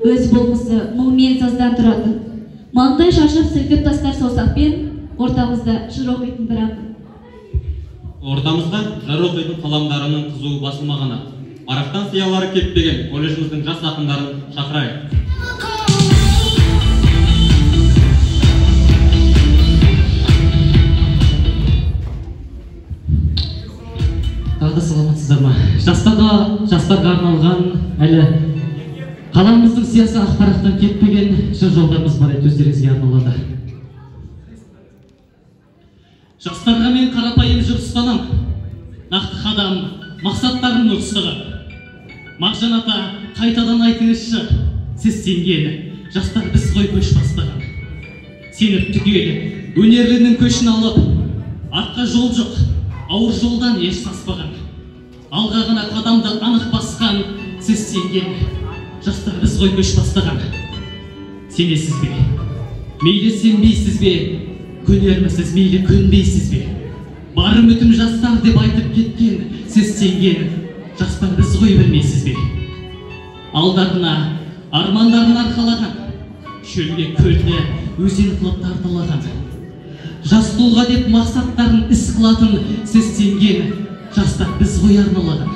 өз болмысы мұңмен саздан тұратын. Маңдай шашып сілкіп тастар саусақпен, ортамызда жыр оқитын бір ақын. Ортамызда жыр оқитын қаламдарының қызуы басылмағаны, Марақтан сиялары кетпеген колледжіміздің жас ақындарын шақырайық. Тағы саламатсыздар ма? Жастарға арналған әлі қаламымыздың сиясы ақпараттан кетпеген жыр жолдарымыз бар еді, өздеріңізге арналады. Жастарға мен қарапайым жыр ұстанам, нақты қадам, мақсаттарын ұрыстығым. Мағжан ата, қайтадан айтыңызшы, сіз сенгені, жастар біз ғой көш бастаған. Сеніп түгелі, өнерлінің көшін алып, артқа жол жоқ, ауыр жолдан еш саспаған. Алға ғана қадамды анық басқан, сіз сенгені, жастар біз ғой көш бастаған. Сенесіз бе? Мейлі сенбейсіз бе? Көнермісіз, мейлі көнбейсіз бе? Бар үмітім жастар деп айтып кеткен, сіз сенгені, жастар біз ғой білмейсіз бе? Алдарына, армандарын арқалаған, шөлге көлді, өзен қылып тартылаған. Жас тұлға деп мақсаттарын іс қылатын, сіз сенгені, жастар біз ғой арналаған.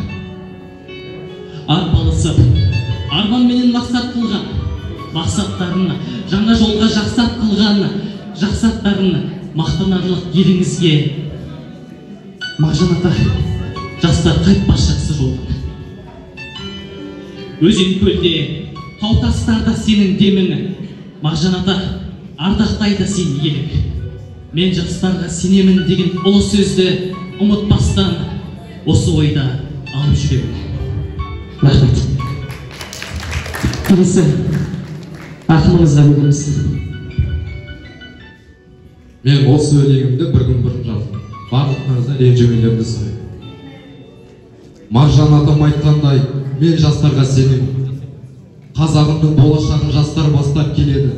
Арпалысып, арманменен мақсат қылған, мақсаттарын жаңа жолға жақсат қылған, жақсаттарын мақтанарлық еліңізге. Мағжан ата, жастар қайтпас жақсы жолдан. Өзен көлде, тау тастарда сенің демің, Мағжан ата, ардақтайды сен елік. Мен жастарға сенемін деген ұлы сөзді ұмытпастан, осы ойда алып жүремін. Рахмет. Келесі ақынымызға бөлеміз. Мен осы өлеңімді бір күн бұрын жаздым. Барлықтарыңыздан ренжімеулеріңізді сұраймын. Мағжан атам айтқандай, мен жастарға сенемін. Қазағымның болашағын жастар бастап келеді.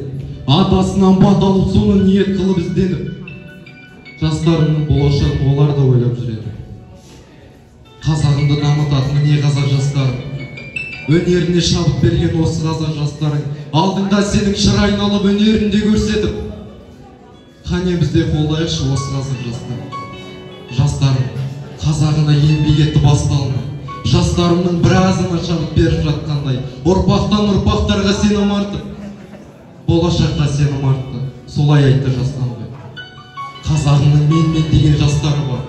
Атасынан бат алып, соны ниет қылып ізденіп, жастарымның болашағын олар да ойлап жүреді. Қазағымды дамытатын не қазақ жастары, өнеріне шабыт берген осы қазақ жастарың, алдыңда сенің шырайын алып өнерінде көрсетіп, қане бізде қолдайықшы осы қазақ жастар. Жастарым, қазағына еңбек етіп басталма. Жастарымның біразына шабыт беріп жатқандай, ұрпақтан ұрпақтарға сенім артып, болашаққа сенім артты. Солай айтты жастан ғой. Қазағымның мен деген жастары бар.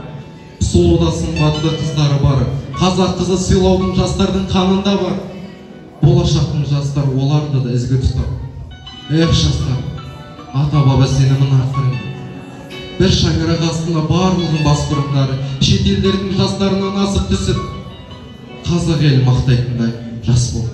Сұлуда сымбатты қыздары бар. Қазақ қызы сыйлаудың жастардың қанында бар. Болашақтың жастар оларды да ізгі тұтар. Эх жастар, ата баба сенімін арттырыңдар. Бір шаңырақ астына барлығын бас бұрыңдар, шетелдердің жастарынан асып түсіп, қазақ елін мақтайтындай жас бол.